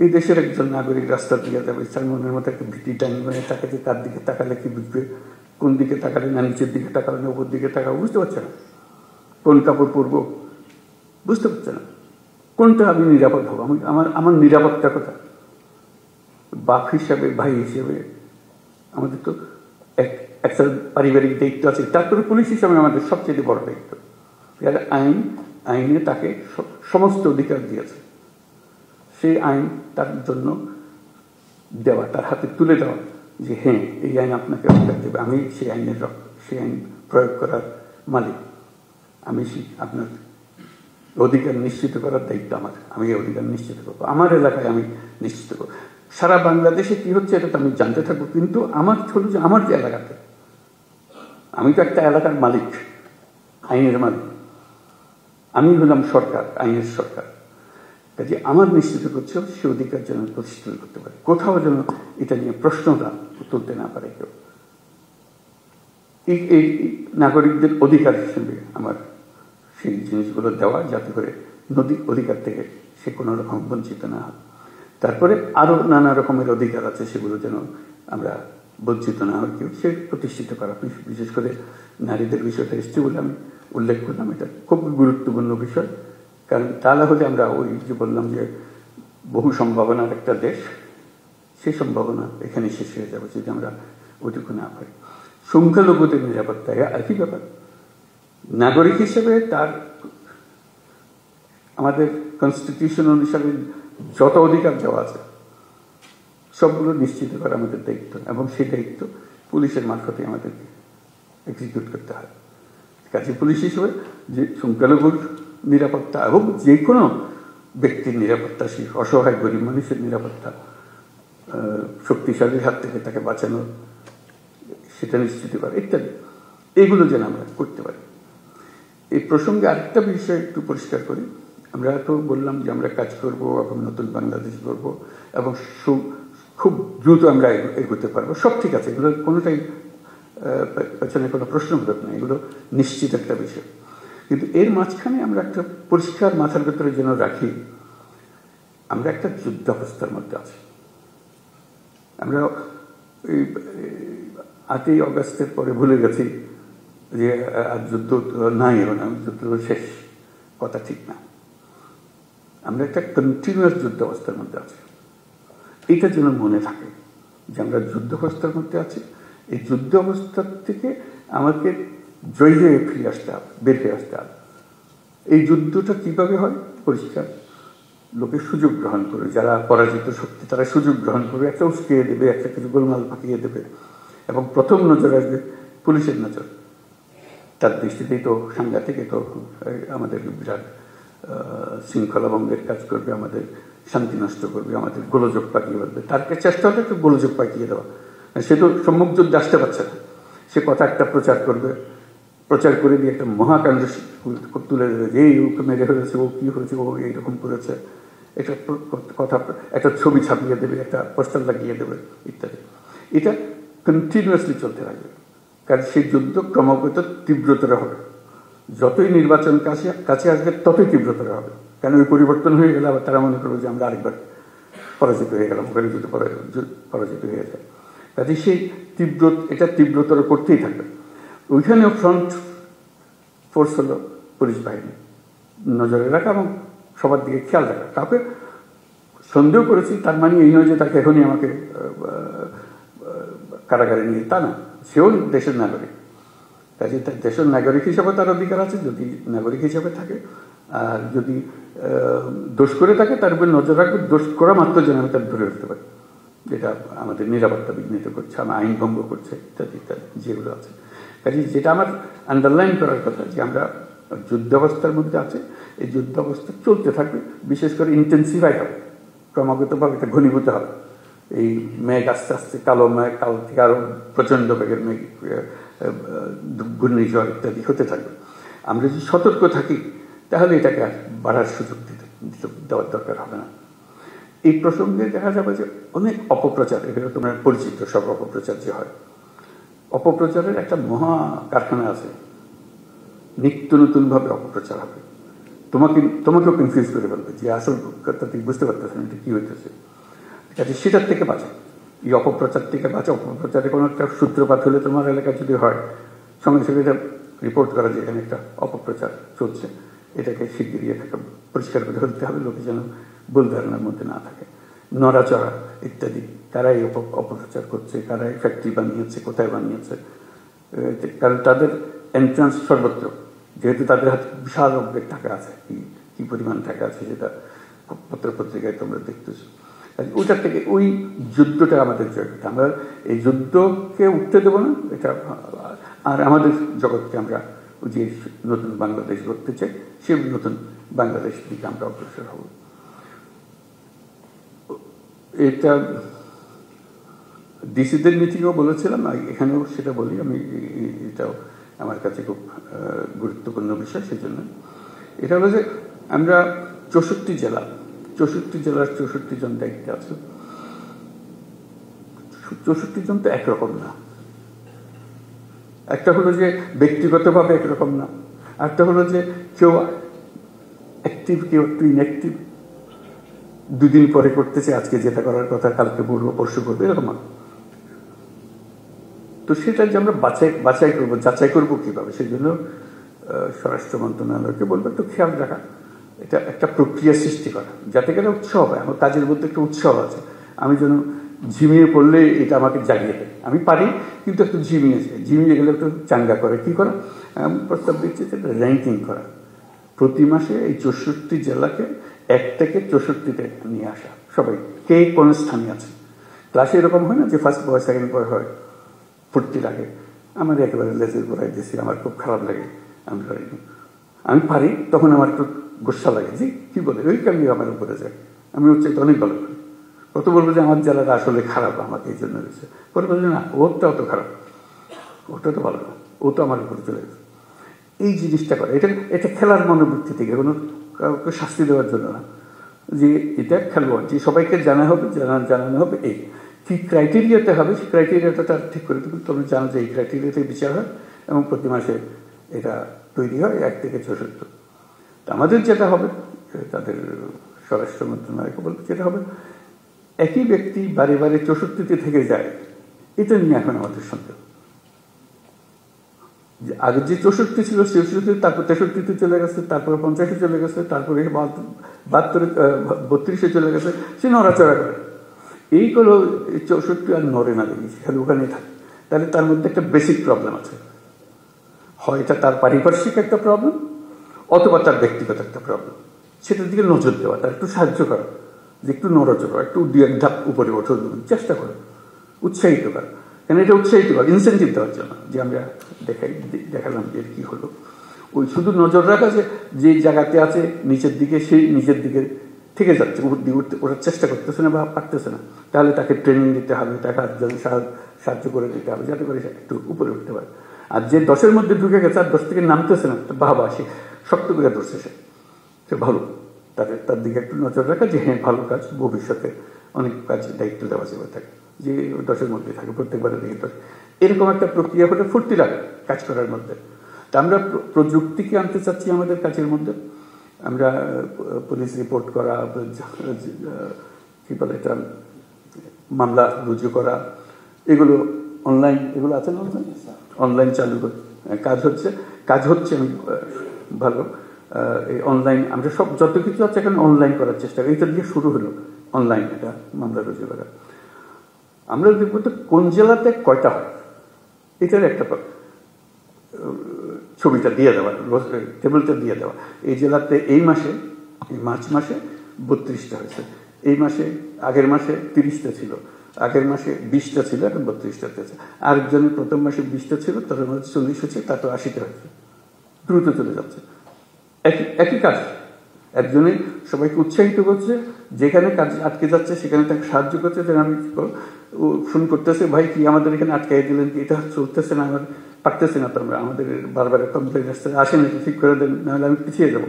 এই দেশের একজন নাগরিক রাস্তা দিয়ে যাবে, তার মনের মতো একটা ভীতি টাইমে তাকাতে, তার দিকে তাকালে কি বুঝবে, কোন দিকে তাকালে, না নিচের দিকে তাকালে না উপর দিকে তাকাবো, বুঝতে পারছে না। কোন কাপড় পরবো বুঝতে পারছে না। কোনটা আমি নিরাপদ হবো, আমার নিরাপত্তা কথা। বাপ হিসাবে, ভাই হিসেবে আমাদের তো একটা পারিবারিক দায়িত্ব আছে, তারপরে পুলিশ হিসাবে আমাদের সবচেয়ে বড় দায়িত্ব। আইনে তাকে সমস্ত অধিকার দিয়েছে, সেই আইন তার জন্য দেওয়া, তার হাতে তুলে দেওয়া, যে হ্যাঁ এই আইন আপনাকে অধিকার দেবে, আমি সেই আইন প্রয়োগ করার মালিক, আমি আপনার অধিকার নিশ্চিত করার দায়িত্ব আমার, আমি এই অধিকার নিশ্চিত করবো, আমার এলাকায় আমি নিশ্চিত করবো। সারা বাংলাদেশে কি হচ্ছে এটা তো আমি জানতে থাকবো, কিন্তু আমার হলো যে আমার যে এলাকাতে, আমি তো একটা এলাকার মালিক, আইনের মালিক, আমি হলাম সরকার, আইনের সরকার। কাজে আমার নিশ্চিত করছে সে অধিকার যেন প্রতিষ্ঠিত করতে পারে, কোথাও যেন এটা নিয়ে প্রশ্নটা তুলতে না পারে কেউ। এই নাগরিকদের অধিকার হিসেবে আমার সেই জিনিসগুলো দেওয়া, যাতে করে অধিকার থেকে সে কোনো রকম বঞ্চিত না হয়। তারপরে আরো নানা রকমের অধিকার আছে, সেগুলো যেন আমরা বঞ্চিত না হয় কেউ, সে প্রতিষ্ঠিত করা। বিশেষ করে নারীদের বিষয়টা এসছে বলে আমি উল্লেখ করলাম, এটা খুব গুরুত্বপূর্ণ বিষয়। কারণ তাহলে হলে আমরা ওই যে বললাম যে বহু সম্ভাবনার একটা দেশ, সেই সম্ভাবনা এখানে শেষ হয়ে যাবে যদি আমরা ওইটুকু না পারি। সংখ্যালঘুদের নিরাপত্তা একই ব্যাপার। নাগরিক হিসেবে তার আমাদের কনস্টিটিউশন অনুসারে যত অধিকার দেওয়া আছে সবগুলো নিশ্চিত করা আমাদের দায়িত্ব, এবং সেই দায়িত্ব পুলিশের মারফতে আমাদেরকে এক্সিকিউট করতে হয়। কাজে পুলিশ হিসেবে যে সংখ্যালঘুর নিরাপত্তা এবং যে কোনো ব্যক্তির নিরাপত্তা, সেই অসহায় গরিব মানুষের নিরাপত্তা, শক্তিশালীর হাত থেকে তাকে বাঁচানো, সেটা নিশ্চিত করা ইত্যাদি, এইগুলো যেন আমরা করতে পারি। এই প্রসঙ্গে আরেকটা বিষয় একটু পরিষ্কার করি। আমরা তো বললাম যে আমরা কাজ করব এবং নতুন বাংলাদেশ গড়ব এবং খুব দ্রুত আমরা এগোতে পারবো। সব ঠিক আছে, এগুলো কোনোটাই পেছনে কোনো প্রশ্নবোধক নেই, এগুলো নিশ্চিত একটা বিষয়। কিন্তু এর মাঝখানে আমরা একটা পরিষ্কার মাথার ভেতরে যেন রাখি, আমরা একটা যুদ্ধাবস্থার মধ্যে আছি। আমরা এই 8ই অগস্টের পরে ভুলে গেছি যে আর যুদ্ধ নাই, এবং যুদ্ধ শেষ, কথা ঠিক না। আমরা একটা কন্টিনিউয়াস যুদ্ধাবস্থার মধ্যে আছি। এটা যেন মনে থাকে যে আমরা যুদ্ধাবস্থার মধ্যে আছি। এই যুদ্ধ অবস্থার থেকে আমাকে জয় হয়ে ফিরে আসতে হবে, বের হয়ে আসতে হবে। এই যুদ্ধটা কিভাবে হয়? পরিষ্কার, লোকে সুযোগ গ্রহণ করে, যারা পরাজিত শক্তি তারা সুযোগ গ্রহণ করে একটা উস্কিয়ে দেবে, একটা কিছু গোলমাল পাকিয়ে দেবে, এবং প্রথম নজর আসবে পুলিশের নজর। তার দৃষ্টিতেই তো সাংঘাতিক, তো আমাদের বিরাট শৃঙ্খলা ভঙ্গের কাজ করবে, আমাদের শান্তি নষ্ট করবে, আমাদের গোলযোগ পাকিয়ে বলবে। তার চেষ্টা হলে একটু গোলযোগ পাকিয়ে দেওয়া। সে তো সম্মুখ যুদ্ধে আসতে পারছে না, সে কথা একটা প্রচার করবে, প্রচার করে দিয়ে একটা মহাকাণ্ড তুলে দেবে যে এই ওকে মেরে ফেলেছে, ও কি হয়েছে, ও এইরকম করেছে, একটা কথা, একটা ছবি ছাপিয়ে দেবে, একটা পোস্টার লাগিয়ে দেবে ইত্যাদি। এটা কন্টিনিউয়াসলি চলতে থাকবে, কারণ সেই যুদ্ধ ক্রমাগত তীব্রতর হবে। যতই নির্বাচন কাছে আসবে ততই তীব্রতর হবে, কারণ ওই পরিবর্তন হয়ে গেলে আবার তারা মনে করবে যে আমরা আরেকবার পরাজিত হয়ে গেলাম, ওখানে যদি পরাজিত হয়ে যায়। কাজে সেই এটা তীব্রতর করতেই থাকবে। ওইখানেও ফ্রন্ট ফোর্স হলো পুলিশ বাহিনী, নজরে রাখা এবং সবার দিকে খেয়াল রাখা। কাউকে সন্দেহ করেছি তার মানে এই নয় যে তাকে এখনই আমাকে কারাগারে নিয়ে, তা না। সেও দেশের নাগরিক, কাজে দেশের নাগরিক হিসাবে তার অধিকার আছে, যদি নাগরিক হিসাবে থাকে। আর যদি দোষ করে থাকে তার উপর নজর রাখবে, দোষ করা মাত্র যেন আমি তার ধরে রাখতে পারি, যেটা আমাদের নিরাপত্তা বিঘ্নিত করছে, আমার আইন ভঙ্গ করছে ইত্যাদি ইত্যাদি যেগুলো আছে। কাজে যেটা আমার আন্ডারলাইন করার কথা যে আমরা যুদ্ধাবস্থার মধ্যে আছে, এই যুদ্ধাবস্থা চলতে থাকবে, বিশেষ করে ইন্টেন্সিফাই হবে, ক্রমাগতভাবে এটা ঘনীভূত হবে। এই মেঘ আস্তে আস্তে কালো মেঘ, কাল থেকে আরো প্রচন্ড বেগের মেঘ, ঘূর্ণিঝড় ইত্যাদি হতে থাকবে। আমরা যদি সতর্ক থাকি তাহলে এটাকে আর বাড়ার সুযোগ দেওয়ার দরকার হবে না। এই প্রসঙ্গে দেখা যাবে যে অনেক অপপ্রচার, এগুলো তোমার পরিচিত সব অপপ্রচার যে হয়, অপপ্রচারের একটা মহা কারখানা আছে। নিত্য নতুন ভাবে অপপ্রচার হবে, তোমাকেও কনফিউজ করে ফেলবে যে আসল কথা তুই বুঝতে পারতেছেন এটা কি হইতেছে। কাজে সেটার থেকে বাঁচে, এই অপপ্রচার থেকে বাঁচে। অপপ্রচারে কোনো একটা সূত্রপাত হলে তোমার এলাকায় যদি হয়, সঙ্গে সঙ্গে এটা রিপোর্ট করা যে এখানে একটা অপপ্রচার চলছে, এটাকে শিগগিরই একটা পরিষ্কার করে ফেলতে হবে, লোকে যেন ভুল ধারণার মধ্যে না থাকে। নড়াচড়া ইত্যাদি, কারাই অপপ্রচার করছে, কারাই ফ্যাক্টরি বানিয়েছে, কোথায় বানিয়েছে, কারণ তাদের এন্ট্রান্স সর্বত্র, যেহেতু তাদের হাতে বিশাল অঙ্কের টাকা আছে, কি পরিমাণ টাকা আছে সেটা পত্রিকায় তোমরা দেখতেছো। ওইটার থেকে ওই যুদ্ধটা আমাদের জয় করতে, আমরা এই যুদ্ধকে উঠতে দেবো না এটা। আর আমাদের জগৎকে আমরা যে নতুন বাংলাদেশ গড়তে চাই, সেই নতুন বাংলাদেশ দিকে আমরা অগ্রসর হব। এটা ডিসিদের মিটিংও বলেছিলাম, এখানেও সেটা বলি আমি, এটাও আমার কাছে খুব গুরুত্বপূর্ণ বিষয়। সেজন্য এটা হলো যে আমরা 64 জেলার 64 জন দায়িত্বে আছে। 64 জন তো একরকম না। একটা হলো যে ব্যক্তিগতভাবে একরকম না, একটা হলো যে কেউ অ্যাক্টিভ, কেউ একটু ইনঅ্যাক্টিভ, দুদিন পরে করতেছে, আজকে যেটা করার কথা কালকে বলবো, পরশু করবো, এরকম। তো সেটা যে আমরা যাচাই করবো কিভাবে, সেই জন্য স্বরাষ্ট্র মন্ত্রণালয়কে বলবো একটু খেয়াল রাখা, এটা একটা প্রক্রিয়া সৃষ্টি করা, যাতে করে উৎসাহ হয়। আমার কাজের মধ্যে একটা উৎসাহ আছে, আমি যেন ঝিমিয়ে পড়লে এটা আমাকে জাগিয়ে দেয়। আমি পারি, কিন্তু একটু ঝিমিয়ে গেলে একটু চাঙ্গা করে কি করা, আমি প্রস্তাব দিচ্ছি যে র্যাঙ্কিং করা। প্রতি মাসে এই 64 জেলাকে 1 থেকে 64-তে নিয়ে আসা, সবাই কে কোন স্থানে আছে। ক্লাসে এরকম হয় না যে ফার্স্ট বয় সেকেন্ড বয় হয়, ফুর্তি লাগে। আমার একেবারে লেজের গোড়ায় দিয়েছি, আমার খুব খারাপ লাগে, আমি পারি, তখন আমার একটু গোসা লাগে যে কি বলে ওই কারণে আমার উপরে যায়, আমি হচ্ছে অনেক ভালো করি। কত বলবো যে আমার জেলাটা আসলে খারাপ, আমাকে এই জন্য হয়েছে, পরে বলবে না ওরটা অত খারাপ, ওটা তো ভালো না, ও তো আমার উপরে চলে গেছে। এই জিনিসটা করে, এটা খেলার মনোবৃত্তি থেকে, কোনো কাউকে শাস্তি দেওয়ার জন্য না, যে এটা খেলোয়াড়, যে সবাইকে জানানো হবে এই কি ক্রাইটেরিয়াতে হবে সেই ক্রাইটেরিয়াটা তার ঠিক করে দেবেন। তোমরা জানো যে এই ক্রাইটেরিয়াতে বিচার হয় এবং প্রতি মাসে এটা তৈরি হয় 1 থেকে 64। তো আমাদের যেটা হবে, তাদের স্বরাষ্ট্র মন্ত্রণালয়কে বলবে, যেটা হবে একই ব্যক্তি বারে বারে 64তে থেকে যায়, এটা নিয়ে এখন আমাদের সন্দেহ। আগে যে 64 ছিল 66, তারপর 63তে চলে গেছে, তারপরে 50-এ চলে গেছে, তারপরে 32-এ চলে গেছে, সে নড়াচড়া করে। এইগুলো 64 আর নড়ে না দেখি, খালি ওখানেই থাকে। তাহলে তার মধ্যে একটা বেসিক প্রবলেম আছে। হয় এটা তার পারিপার্শ্বিক একটা প্রবলেম, অথবা তার ব্যক্তিগত একটা প্রবলেম। সেটার দিকে নজর দেওয়া, তার একটু সাহায্য করা, যে একটু নড়াচড়া, একটু 2-1 ধাপ উপরে ওঠার জন্য চেষ্টা করো, উৎসাহিত করা। কেন এটা উৎসাহিত করা, ইনসেন্টিভ দেওয়ার জন্য, যে আমরা দেখালাম যে কি হলো। ওই শুধু নজর রাখা যে জায়গাতে আছে নিচের দিকে, সেই নিচের দিকে থেকে যাচ্ছে, উপর দিকে ওঠার চেষ্টা করতেছে না বা পারতেছে না, তাহলে তাকে ট্রেনিং দিতে হবে, তাকে সাহায্য করে দিতে হবে, যাতে করে সে একটু উপরে উঠতে পারে। আর যে 10-এর মধ্যে ঢুকে গেছে আর 10 থেকে নামতেছে না, বাবা সে শক্ত করে ধরছে, সে ভালো, তার দিকে একটু নজর রাখা, যে হ্যাঁ ভালো কাজ, ভবিষ্যতে অনেক কাজ দায়িত্ব দেওয়া যাবে থাকে, যে 10-এর মধ্যে থাকে, প্রত্যেকবারে দেখে 10। এরকম একটা প্রক্রিয়া হলে ফুর্তি লাগে কাজ করার মধ্যে। তা আমরা প্রযুক্তিকে আনতে চাচ্ছি আমাদের কাজের মধ্যে। আমরা পুলিশ রিপোর্ট করা, কি বলে এটা, মামলা রুজু করা, এগুলো অনলাইন, এগুলো আছে না, অনলাইন চালু করে কাজ হচ্ছে আমি ভালো। এই অনলাইন আমরা সব যত কিছু আছে এখন অনলাইন করার চেষ্টা করি। এটা দিয়ে শুরু হলো অনলাইন, এটা মামলা রুজু করা। আমরা দেখবো তো কোন জেলাতে কয়টা হয়, এটার একটা ছবিটা দিয়ে দেওয়া, টেবিলটা দিয়ে দেওয়া। এই জেলাতে এই মাসে, এই মার্চ মাসে 32টা হয়েছে, এই মাসে, আগের মাসে 30টা ছিল, আগের মাসে 20টা ছিল, এখন 32টা হয়েছে। আরেকজনের প্রথম মাসে 20টা ছিল, তার মধ্যে 40 হয়েছে, তারপর 80টা হয়েছে। দ্রুত চলে যাচ্ছে, একই কাজ। একজনে সবাইকে উৎসাহিত করছে, যেখানে কাজ আটকে যাচ্ছে সেখানে তাকে সাহায্য করছে, যেন আমি ফোন করতেছে, ভাই কি আমাদের এখানে আটকাই দিলেন, কি এটা চলতেছে না, আমার পারতেছে না, তো আমরা আমাদের বারবার কমপ্লেন আসছে, আসেন একটু ঠিক করে দেন, নাহলে আমি পিছিয়ে যাবো।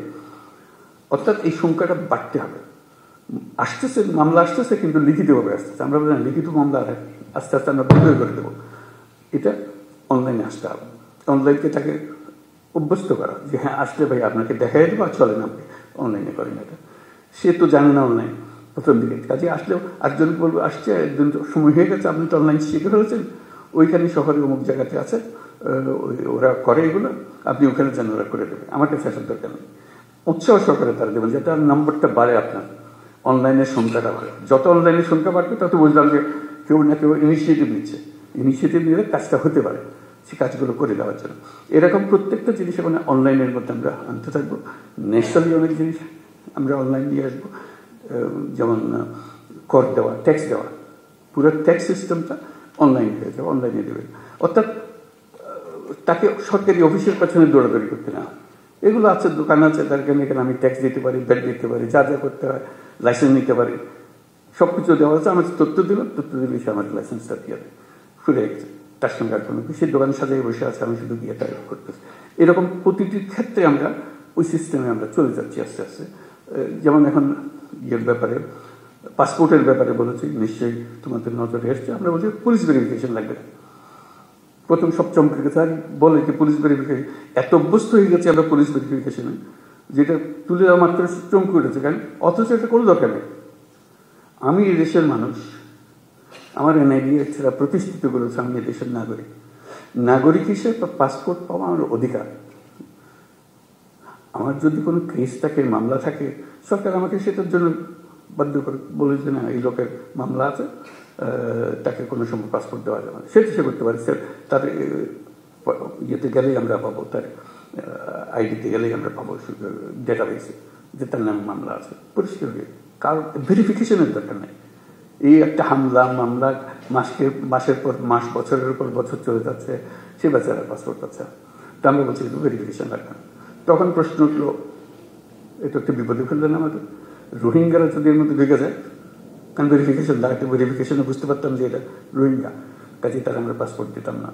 অর্থাৎ এই সংখ্যাটা বাড়তে হবে। আসতেছে মামলা, আসতেছে, কিন্তু লিখিতভাবে আসতেছে। আমরা বলি না, লিখিত মামলা আস্তে আস্তে আমরা বন্ধ করে দেবো। এটা অনলাইনে আসতে হবে, অনলাইনকে তাকে অভ্যস্ত করা, যে হ্যাঁ আসলে ভাই আপনাকে দেখাই দেবো, আর চলেন আপনি অনলাইনে করেন এটা। সে তো জানে না অনলাইন প্রথম দিকে, কাজে আসলেও আরেকজনকে বলবো, আসছে একজন সময় হয়ে গেছে, আপনি তো অনলাইন শিখে ফেলেছেন, ওইখানে শহরে অমুক জায়গাতে আছে, ওরা করে এগুলো, আপনি ওখানে যেন ওরা করে দেবে, আমার কাছে আসার দরকার নেই। উৎসাহ সহকারে তারা দেবেন, যাতে আর নম্বরটা বাড়ে, আপনার অনলাইনের সংখ্যাটা বাড়ে। যত অনলাইনের সংখ্যা বাড়বে তত বুঝলাম যে কেউ না কেউ ইনিশিয়েটিভ নিচ্ছে, ইনিশিয়েটিভ নিলে কাজটা হতে পারে, সে কাজগুলো করে দেওয়ার জন্য। এরকম প্রত্যেকটা জিনিস মানে অনলাইনের মধ্যে আমরা আনতে থাকবো। ন্যাশনালি অনেক জিনিস আমরা অনলাইন নিয়ে আসবো, যেমন কর দেওয়া, ট্যাক্স দেওয়া, পুরো ট্যাক্স সিস্টেমটা অনলাইন হয়ে যাবে, অনলাইনে দেবে। অর্থাৎ তাকে সরকারি অফিসের পেছনে দৌড়াদৌড়ি করতে না। এগুলো আছে, দোকান আছে, তার এখানে আমি ট্যাক্স দিতে পারি, ব্যাট দিতে পারি, যা যা করতে হয়, লাইসেন্স নিতে পারি, সব কিছু দেওয়া হচ্ছে। আমার তথ্য দিলে সে আমার লাইসেন্সটা দিয়ে দেয়, ফুরে গেছে, তার সঙ্গে আর কোনো কিছু, দোকান সাজাই বসে আছে, আমি শুধু গিয়ে তাই করতেছি। এরকম প্রতিটি ক্ষেত্রে আমরা ওই সিস্টেমে আমরা চলে যাচ্ছি আস্তে আস্তে। যেমন এখন ইয়ের ব্যাপারে, পাসপোর্টের ব্যাপারে বলেছি, নিশ্চয়ই তোমাদের নজরে এসছে, আমরা বলছি পুলিশ ভেরিফিকেশন লাগবে। প্রথম সব চমকে গেছে, আর বলে যে পুলিশ ভেরিফিকেশন, এত অভ্যস্ত হয়ে গেছে আমরা পুলিশ ভেরিফিকেশনে, যেটা তুলে দেওয়া মাত্র চমকে উঠেছে, কারণ অথচ এটা কোনো দরকার নেই। আমি এই দেশের মানুষ, আমার এনআইডি ছাড়া প্রতিষ্ঠিত করেছে, আমি এই দেশের নাগরিক। নাগরিক হিসেবে পাসপোর্ট পাওয়া আমার অধিকার। আমার যদি কোনো কেস থাকে, মামলা থাকে, সরকার আমাকে সেটার জন্য বাধ্য করে বলে যে না, এই লোকের মামলা আছে, তাকে কোনো সময় পাসপোর্ট দেওয়া যাবে না, সেটা সে করতে পারে। তার ইয়েতে গেলেই আমরা পাবো, তার আইডিতে গেলেই আমরা পাবো ডেটাবেসে, যে তার নামে মামলা আছে, পরিষ্কার হয়ে। কারণ ভেরিফিকেশনের দরকার নেই। এই একটা হামলা মামলা মাসের পর মাস, বছরের পর বছর চলে যাচ্ছে, সে বেচারা পাসপোর্ট পাচ্ছে। তা আমরা বলছি ভেরিফিকেশন লাগবে না। তখন প্রশ্ন উঠলো, এটা একটা বিপদে ফেললেন আমাদের। রোহিঙ্গারা যদি এর মধ্যে ঢুকে যায়, কারণ ভেরিফিকেশন লাগবে, ভেরিফিকেশনে বুঝতে পারতাম যে এটা রোহিঙ্গা, কাজে তারা আমরা পাসপোর্ট দিতাম না।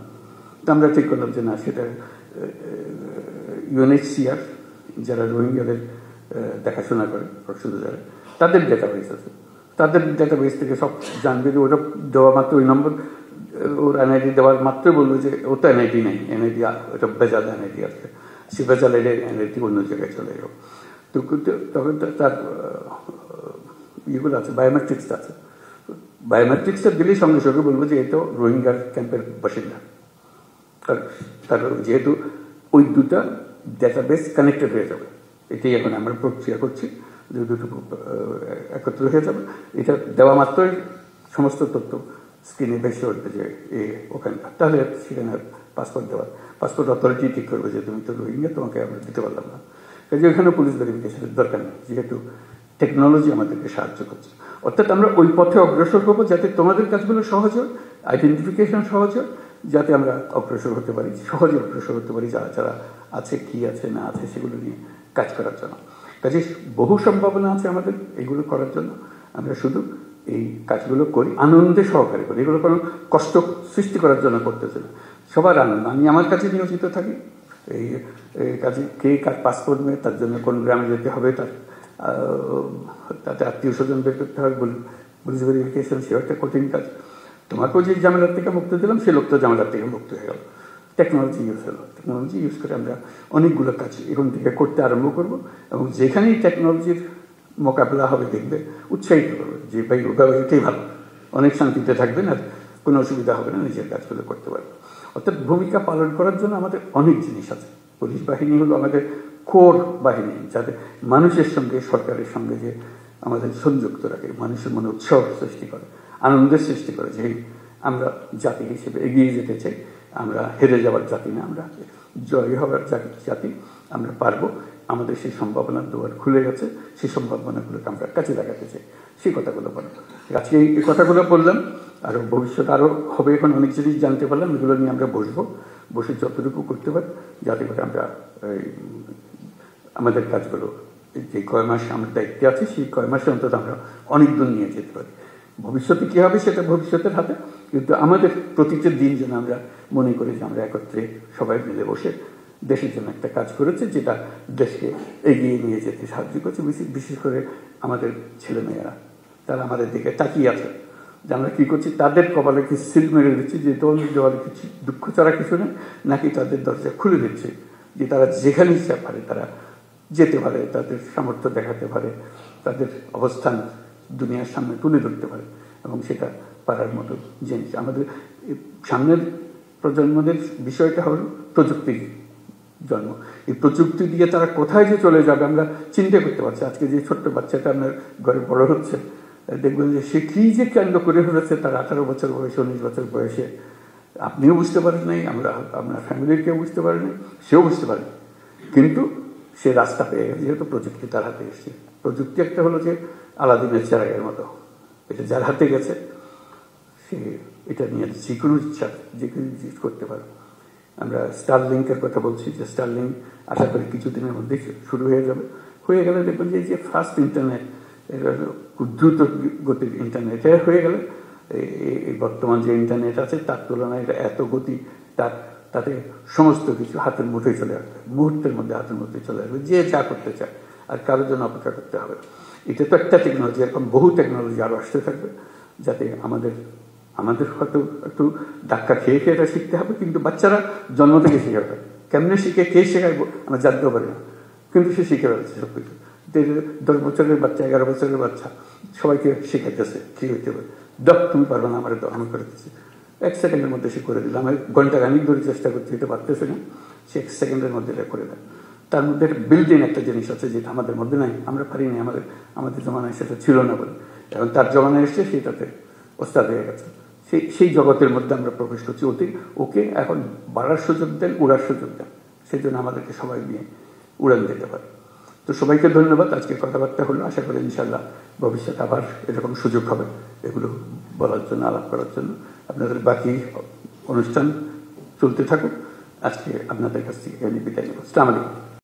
তো আমরা ঠিক করলাম যে না, সেটা ইউএনএইচসিআর, যারা রোহিঙ্গাদের দেখাশোনা করে, শুধু যারা, তাদের ডেটাবেস আছে, তাদের ডেটাবেস থেকে সব জানবে যে ওটা দেওয়া মাত্র ওই নম্বর ওর এনআইডি দেওয়ার মাত্রই বলবে যে ও তো এনআইডি নেই, এনআইডি ওটা বেজাল এনআইডি আছে, সে বেজাল এনআইডি অন্য জায়গায় চলে যাবে। তো তখন তার ইয়েগুলো আছে, বায়োমেট্রিক্স আছে, বায়োমেট্রিক্সটা দিলেই সঙ্গে সঙ্গে বলবো যে এটা রোহিঙ্গা ক্যাম্পের বাসিন্দা। তার যেহেতু ওই দুটা ডেটাবেস কানেক্টেড হয়ে যাবে, এটাই এখন আমরা প্রক্রিয়া করছি, যে দুটো একত্র হয়ে যাবে। এটা দেওয়া মাত্রই সমস্ত তথ্য স্ক্রিনে ভেসে উঠবে যে ওখানকার, তাহলে সেখানে পাসপোর্ট দেওয়ার পাসপোর্ট অথরিটি ঠিক করবে যে তুমি তো রোহিঙ্গা, তোমাকে আমরা দিতে পারলাম না। কাজে ওখানে পুলিশ ভেরিফিকেশনের দরকার নেই, যেহেতু টেকনোলজি আমাদেরকে সাহায্য করছে। অর্থাৎ আমরা ওই পথে অগ্রসর হবো যাতে তোমাদের কাজগুলো সহজ হয়, আইডেন্টিফিকেশন সহজ হয়, যাতে আমরা অগ্রসর হতে পারি, সহজে অগ্রসর হতে পারি, যারা যারা আছে, কি আছে না আছে সেগুলো নিয়ে কাজ করার জন্য। কাজে বহু সম্ভাবনা আছে আমাদের এগুলো করার জন্য। আমরা শুধু এই কাজগুলো করি, আনন্দে সহকারে করি, এগুলো কোনো কষ্ট সৃষ্টি করার জন্য করতেছে না, সবার আনন্দ। আমি আমার কাছে নিয়োজিত থাকি এই কাজে, কে কার পাসপোর্ট নিয়ে তার জন্য কোন গ্রামে যেতে হবে, তাতে আত্মীয় স্বজন বের করতে হবে, পুলিশ ভেরিফিকেশন, সেও একটা কঠিন কাজ। তোমাকেও যে ঝামেলার থেকে মুক্ত দিলাম, সে লোক তো ঝামেলার থেকে মুক্ত হয়ে গেল। টেকনোলজি ইউজ হলো, টেকনোলজি ইউজ করে আমরা অনেকগুলো কাজ এখন থেকে করতে আরম্ভ করব, এবং যেখানেই টেকনোলজির মোকাবেলা হবে দেখবে উৎসাহিত করবে যে ভাই ওভাবে এটাই ভালো, অনেক শান্তিতে থাকবেন আর কোনো অসুবিধা হবে না, নিজের কাজগুলো করতে পারবে। অর্থাৎ ভূমিকা পালন করার জন্য আমাদের অনেক জিনিস আছে। পুলিশ বাহিনী হলো আমাদের কোর বাহিনী, যাতে মানুষের সঙ্গে, সরকারের সঙ্গে যে আমাদের সংযুক্ত রাখে, মানুষের মনে উৎসাহ সৃষ্টি করে, আনন্দের সৃষ্টি করে, যে আমরা জাতি হিসেবে এগিয়ে যেতে চাই, আমরা হেরে যাওয়ার জাতি না, আমরা জয় হওয়ার জাতি, আমরা পারবো, আমাদের সেই সম্ভাবনার দুয়ার খুলে গেছে, সেই সম্ভাবনাগুলোকে আমরা কাজে লাগাতে চাই, সেই কথাগুলো বললাম। আজকে এই কথাগুলো বললাম, আরও ভবিষ্যৎ আরও হবে, এখন অনেক জিনিস জানতে পারলাম, এগুলো নিয়ে আমরা বসে যতটুকু করতে পারি, যাতে করে আমরা আমাদের কাজগুলো যে কয় মাস আমার দায়িত্বে আছে, সেই কয় মাসে অন্তত আমরা অনেক দূর নিয়ে যেতে পারি। ভবিষ্যতে কী হবে সেটা ভবিষ্যতের হাতে, কিন্তু আমাদের প্রতিটা দিন যেন আমরা মনে করি যে আমরা একত্রে সবাই মিলে বসে দেশের জন্য একটা কাজ করেছে, যেটা দেশকে এগিয়ে নিয়ে যেতে সাহায্য করছে। বিশেষ করে আমাদের ছেলেমেয়েরা, তারা আমাদের দিকে তাকিয়ে আছে যে আমরা কী করছি, তাদের কপালে কি সিল মেরে দিচ্ছি যে দোল দেওয়ালে কিছু দুঃখ ছাড়া কিছু নেই, নাকি তাদের দরজা খুলে দিচ্ছে যে তারা যেখানে ইচ্ছা পারে তারা যেতে পারে, তাদের সামর্থ্য দেখাতে পারে, তাদের অবস্থান দুনিয়ার সামনে তুলে ধরতে পারে, এবং সেটা পারার মতো জিনিস। আমাদের সামনের প্রজন্মদের বিষয়টা হল প্রযুক্তির জন্ম। এই প্রযুক্তি দিয়ে তারা কোথায় যে চলে যাবে আমরা চিন্তা করতে পারছি। আজকে যে ছোট্ট বাচ্চাটা আপনার ঘরে বড় হচ্ছে, দেখবেন যে সে কী যে কাণ্ড করে ফেলেছে তার 18 বছর বয়সে, 19 বছর বয়সে, আপনিও বুঝতে পারেন নাই, আপনার ফ্যামিলির কেউ বুঝতে পারেনি, সেও বুঝতে পারেনি, কিন্তু সে রাস্তা পেয়ে গেছে, যেহেতু প্রযুক্তি তার হাতে এসেছে। প্রযুক্তি একটা হলো যে আলাদিনের চেরাগের মতো, এটা যার হাতে গেছে সে এটা নিয়ে যে কোনো ইচ্ছা যে কোনো জিনিস করতে পারে। আমরা স্টারলিংকের কথা বলছি, যে স্টারলিংক আশা করি কিছুদিনের মধ্যেই শুরু হয়ে যাবে। হয়ে গেলে দেখবেন যে ফার্স্ট ইন্টারনেট, খুব দ্রুত গতির ইন্টারনেট হয়ে গেলে এই বর্তমান যে ইন্টারনেট আছে তার তুলনায় এটা এত গতি, তাতে সমস্ত কিছু হাতের মুঠোয় চলে আসবে, মুহূর্তের মধ্যে হাতের মধ্যে চলে আসবে, যে যা করতে চায়, আর কারোর জন্য অপেক্ষা করতে হবে। এটা তো একটা টেকনোলজি, এরকম বহু টেকনোলজি আরও আসতে থাকবে, যাতে আমাদের হয়তো একটু ধাক্কা খেয়ে এটা শিখতে হবে, কিন্তু বাচ্চারা জন্ম থেকে শিখে পারে। কেমনে শিখে, কে শেখাবো আমরা জানতেও পারি না, কিন্তু সে শিখে ফেলছে সব কিছু। 10 বছরের বাচ্চা, 11 বছরের বাচ্চা সবাইকে শেখাইতেছে কী হইতে হবে। তুমি পারবে না, আমার আমি করে দিচ্ছি, 1 সেকেন্ডের মধ্যে সে করে দিল। আমি ঘন্টা খানিক ধরে চেষ্টা করতে এটা পারতেছে না, সে 1 সেকেন্ডের মধ্যে এটা করে দেয়। তার মধ্যে বিল্ট ইন একটা জিনিস আছে যেটা আমাদের মধ্যে নাই, আমরা পারিনি, আমাদের জমানায় সেটা ছিল না বলে। এখন তার জমানায় এসছে, সেটাতে ওস্তাদ হয়ে গেছে, সেই জগতের মধ্যে আমরা প্রবেশ করছি। ওকে এখন বাড়ার সুযোগ দেন, উড়ার সুযোগ দেন, সেই জন্য আমাদেরকে সবাই নিয়ে উড়ান দিতে পারে। তো সবাইকে ধন্যবাদ। আজকে কথাবার্তা হলো, আশা করি ইনশাল্লাহ ভবিষ্যতে আবার এরকম সুযোগ হবে এগুলো বলার জন্য, আলাপ করার জন্য। আপনাদের বাকি অনুষ্ঠান চলতে থাকুক। আজকে আপনাদের কাছ থেকে বিদায় নেব। আসসালামু আলাইকুম।